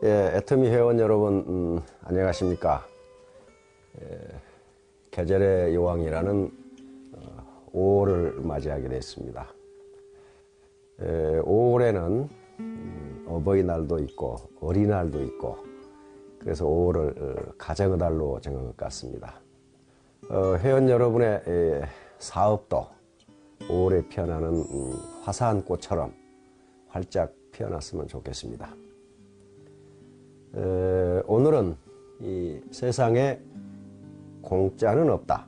예, 애터미 회원 여러분, 안녕하십니까. 계절의 여왕이라는 5월을 맞이하게 됐습니다. 5월에는 어버이날도 있고 어린이날도 있고, 그래서 5월을 가정의 달로 정한 것 같습니다. 회원 여러분의 사업도 5월에 피어나는 화사한 꽃처럼 활짝 피어났으면 좋겠습니다. 오늘은 이 세상에 공짜는 없다.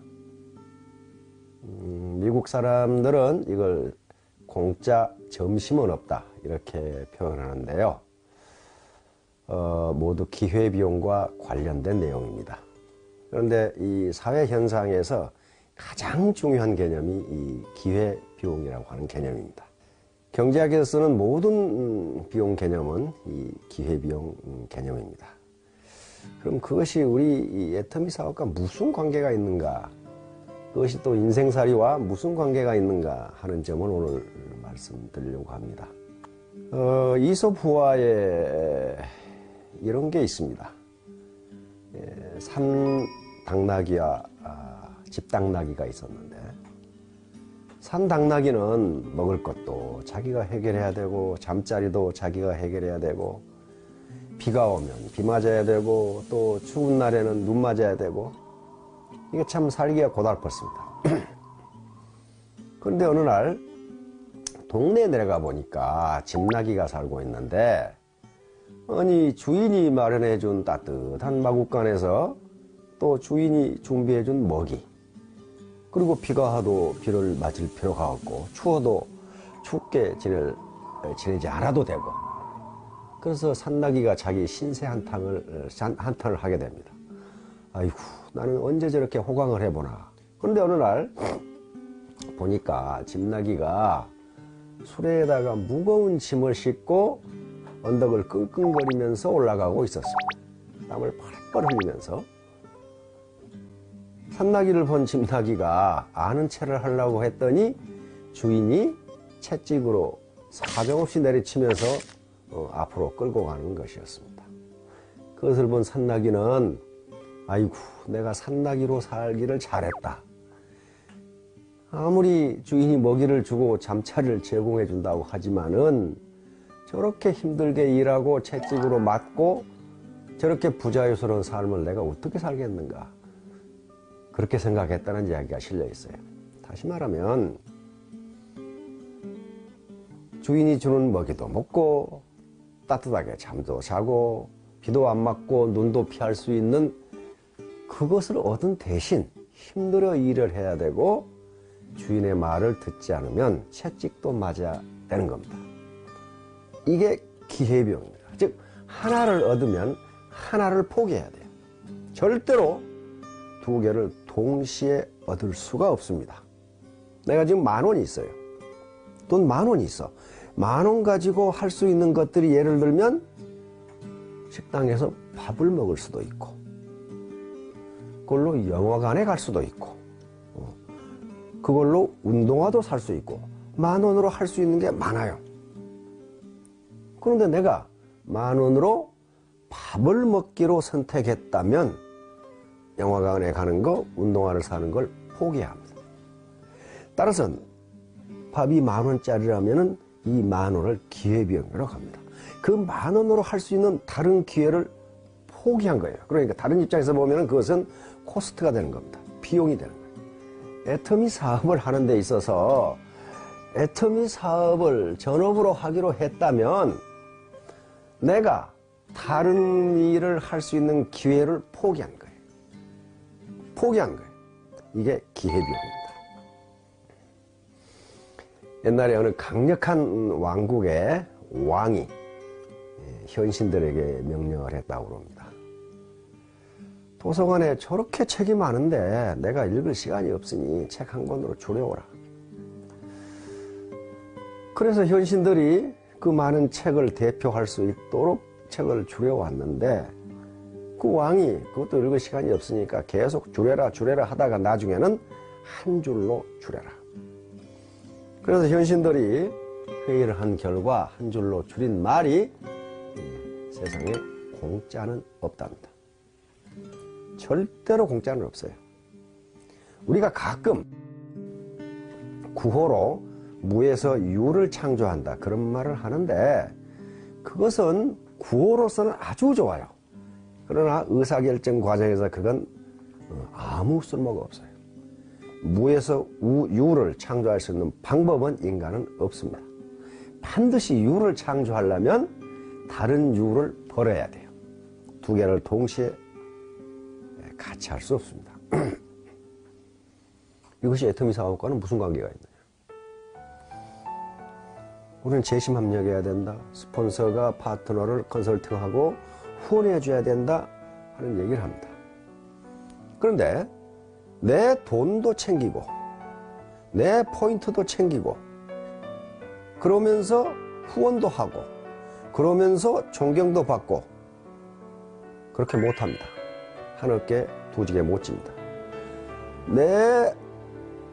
미국 사람들은 이걸 공짜 점심은 없다 이렇게 표현하는데요. 모두 기회비용과 관련된 내용입니다. 그런데 이 사회 현상에서 가장 중요한 개념이 이 기회비용이라고 하는 개념입니다. 경제학에서 쓰는 모든 비용 개념은 이 기회비용 개념입니다. 그럼 그것이 우리 이 애터미 사업과 무슨 관계가 있는가? 그것이 또 인생살이와 무슨 관계가 있는가 하는 점을 오늘 말씀드리려고 합니다. 이솝 후화에 이런 게 있습니다. 산 당나귀와 집 당나귀가 있었는데, 산 당나귀는 먹을 것도 자기가 해결해야 되고, 잠자리도 자기가 해결해야 되고, 비가 오면 비 맞아야 되고, 또 추운 날에는 눈 맞아야 되고, 이게 참 살기가 고달팠습니다. 그런데 어느 날 동네에 내려가 보니까 집나귀가 살고 있는데, 아니 주인이 마련해 준 따뜻한 마구간에서 또 주인이 준비해 준 먹이, 그리고 비가 와도 비를 맞을 필요가 없고, 추워도 춥게 지내지 않아도 되고, 그래서 산나귀가 자기 신세 한탄을 하게 됩니다. 아이고, 나는 언제 저렇게 호강을 해보나. 그런데 어느 날 보니까 집나귀가 수레에다가 무거운 짐을 싣고 언덕을 끙끙거리면서 올라가고 있었습니다. 땀을 펄펄 흘리면서. 산나귀를 본 집나귀가 아는 체를 하려고 했더니 주인이 채찍으로 사정없이 내리치면서 앞으로 끌고 가는 것이었습니다. 그것을 본 산나귀는 아이고, 내가 산나귀로 살기를 잘했다. 아무리 주인이 먹이를 주고 잠자리를 제공해 준다고 하지만은 저렇게 힘들게 일하고 채찍으로 맞고 저렇게 부자유스러운 삶을 내가 어떻게 살겠는가, 그렇게 생각했다는 이야기가 실려 있어요. 다시 말하면 주인이 주는 먹이도 먹고 따뜻하게 잠도 자고 비도 안 맞고 눈도 피할 수 있는 그것을 얻은 대신 힘들어 일을 해야 되고, 주인의 말을 듣지 않으면 채찍도 맞아야 되는 겁니다. 이게 기회비용입니다. 즉, 하나를 얻으면 하나를 포기해야 돼요. 절대로 두 개를 동시에 얻을 수가 없습니다. 내가 지금 10,000원이 있어요. 돈 10,000원이 있어. 10,000원 가지고 할 수 있는 것들이, 예를 들면 식당에서 밥을 먹을 수도 있고, 그걸로 영화관에 갈 수도 있고, 그걸로 운동화도 살 수 있고, 10,000원으로 할 수 있는 게 많아요. 그런데 내가 10,000원으로 밥을 먹기로 선택했다면 영화관에 가는 거, 운동화를 사는 걸 포기해야 합니다. 따라서 밥이 10,000원짜리라면 이 10,000원을 기회비용이라고 합니다. 그 10,000원으로 할 수 있는 다른 기회를 포기한 거예요. 그러니까 다른 입장에서 보면 그것은 코스트가 되는 겁니다. 비용이 되는 거예요. 애터미 사업을 하는 데 있어서 애터미 사업을 전업으로 하기로 했다면 내가 다른 일을 할 수 있는 기회를 포기한 거예요. 포기한 거예요. 이게 기회비용입니다. 옛날에 어느 강력한 왕국의 왕이 현신들에게 명령을 했다고 합니다. 도서관에 저렇게 책이 많은데 내가 읽을 시간이 없으니 책 한 권으로 줄여오라. 그래서 현신들이 그 많은 책을 대표할 수 있도록 책을 줄여왔는데, 그 왕이 그것도 읽을 시간이 없으니까 계속 줄여라 하다가 나중에는 한 줄로 줄여라. 그래서 현신들이 회의를 한 결과 한 줄로 줄인 말이 세상에 공짜는 없답니다. 절대로 공짜는 없어요. 우리가 가끔 구호로 무에서 유를 창조한다 그런 말을 하는데 그것은 구호로서는 아주 좋아요. 그러나 의사결정 과정에서 그건 아무 쓸모가 없어요. 무에서 유를 창조할 수 있는 방법은 인간은 없습니다. 반드시 유를 창조하려면 다른 유를 버려야 돼요. 두 개를 동시에 같이 할 수 없습니다. 이것이 애터미 사업과는 무슨 관계가 있나요? 우리는 재심합력해야 된다. 스폰서가 파트너를 컨설팅하고 후원해 줘야 된다 하는 얘기를 합니다. 그런데 내 돈도 챙기고 내 포인트도 챙기고 그러면서 후원도 하고 그러면서 존경도 받고 그렇게 못합니다. 한 어깨 두 지게 못 집니다. 내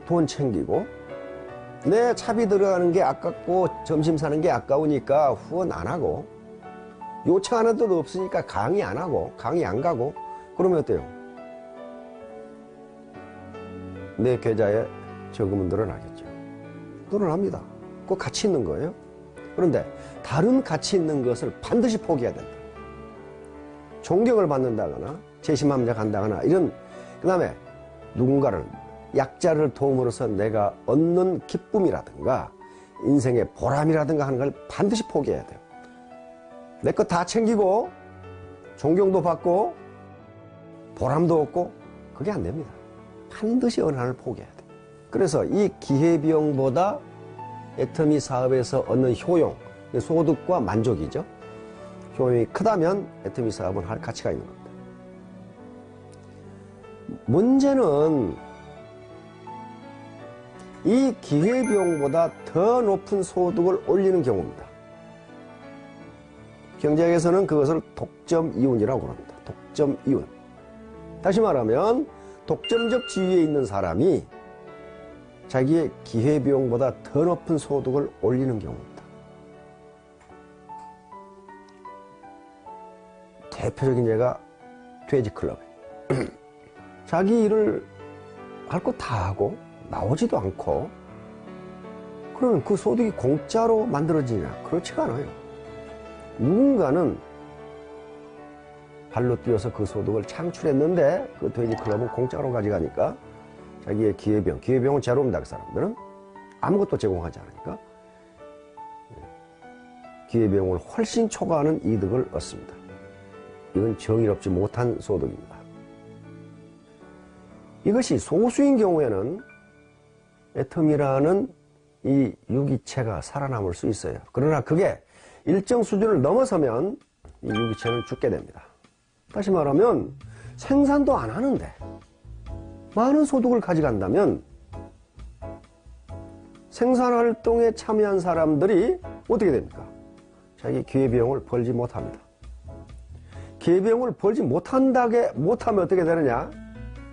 돈 챙기고 내 차비 들어가는 게 아깝고 점심 사는 게 아까우니까 후원 안 하고 요청하는 데도 없으니까 강의 안 하고 강의 안 가고 그러면 어때요? 내 계좌에 저금은 늘어나겠죠. 늘어납니다. 그 가치 있는 거예요. 그런데 다른 가치 있는 것을 반드시 포기해야 된다. 존경을 받는다거나 재심함력한다거나 이런 그 다음에 누군가를 약자를 도움으로써 내가 얻는 기쁨이라든가 인생의 보람이라든가 하는 걸 반드시 포기해야 돼요. 내 것 다 챙기고 존경도 받고 보람도 얻고 그게 안 됩니다. 반드시 어느 하나를 포기해야 돼요. 그래서 이 기회비용보다 애터미 사업에서 얻는 효용, 소득과 만족이죠. 효용이 크다면 애터미 사업은 할 가치가 있는 겁니다. 문제는 이 기회비용보다 더 높은 소득을 올리는 경우입니다. 경제학에서는 그것을 독점이윤이라고 합니다. 독점이윤. 다시 말하면 독점적 지위에 있는 사람이 자기의 기회비용보다 더 높은 소득을 올리는 경우입니다. 대표적인 예가 돼지클럽이에요. 자기 일을 할 거 다 하고 나오지도 않고 그러면 그 소득이 공짜로 만들어지냐? 그렇지가 않아요. 누군가는 발로 뛰어서 그 소득을 창출했는데 그 돼지클럽은 공짜로 가져가니까 자기의 기회비용은 제로입니다. 그 사람들은 아무것도 제공하지 않으니까 기회비용을 훨씬 초과하는 이득을 얻습니다. 이건 정의롭지 못한 소득입니다. 이것이 소수인 경우에는 애텀이라는 이 유기체가 살아남을 수 있어요. 그러나 그게 일정 수준을 넘어서면 이 유기체는 죽게 됩니다. 다시 말하면 생산도 안 하는데 많은 소득을 가져간다면 생산활동에 참여한 사람들이 어떻게 됩니까? 자기 기회비용을 벌지 못합니다. 기회비용을 벌지 못하면 어떻게 되느냐?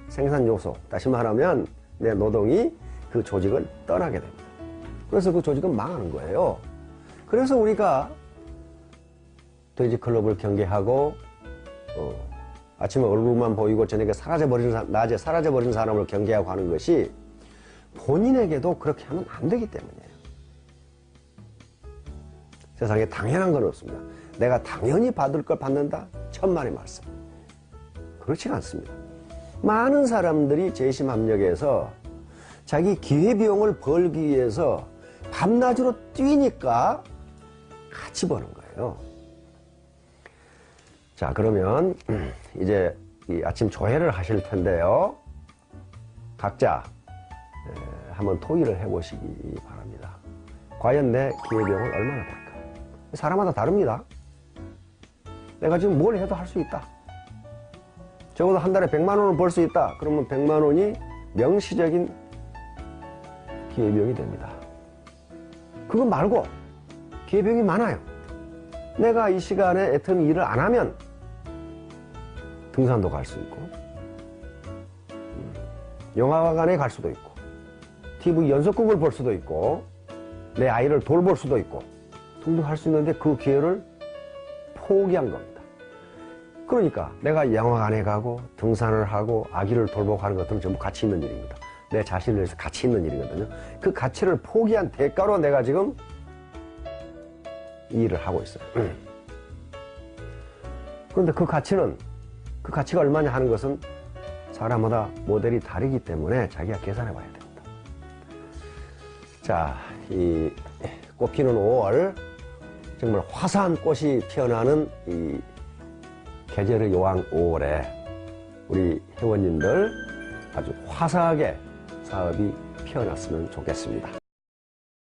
생산요소, 다시 말하면 내 노동이 그 조직을 떠나게 됩니다. 그래서 그 조직은 망하는 거예요. 그래서 우리가 돼지클럽을 경계하고 아침에 얼굴만 보이고 저녁에 낮에 사라져버리는 사람을 경계하고 하는 것이 본인에게도 그렇게 하면 안 되기 때문이에요. 세상에 당연한 건 없습니다. 내가 당연히 받을 걸 받는다? 천만의 말씀. 그렇지가 않습니다. 많은 사람들이 재심합력에서 자기 기회비용을 벌기 위해서 밤낮으로 뛰니까 같이 버는 거예요. 자, 그러면 이제 이 아침 조회를 하실 텐데요. 각자 한번 토의를 해보시기 바랍니다. 과연 내 기회비용을 얼마나 벌까? 사람마다 다릅니다. 내가 지금 뭘 해도 할 수 있다. 적어도 한 달에 100만 원을 벌 수 있다. 그러면 100만 원이 명시적인 기회비용이 됩니다. 그거 말고 기회비용이 많아요. 내가 이 시간에 애터미 일을 안 하면 등산도 갈 수 있고 영화관에 갈 수도 있고 TV 연속극을 볼 수도 있고 내 아이를 돌볼 수도 있고 등등 할 수 있는데 그 기회를 포기한 겁니다. 그러니까 내가 영화관에 가고 등산을 하고 아기를 돌보고 하는 것들은 전부 가치 있는 일입니다. 내 자신을 위해서 가치 있는 일이거든요. 그 가치를 포기한 대가로 내가 지금 이 일을 하고 있어요. 그런데 그 가치가 얼마냐 하는 것은 사람마다 모델이 다르기 때문에 자기가 계산해 봐야 됩니다. 자, 이 꽃피는 5월, 정말 화사한 꽃이 피어나는 이 계절의 요왕 5월에 우리 회원님들 아주 화사하게 사업이 피어났으면 좋겠습니다.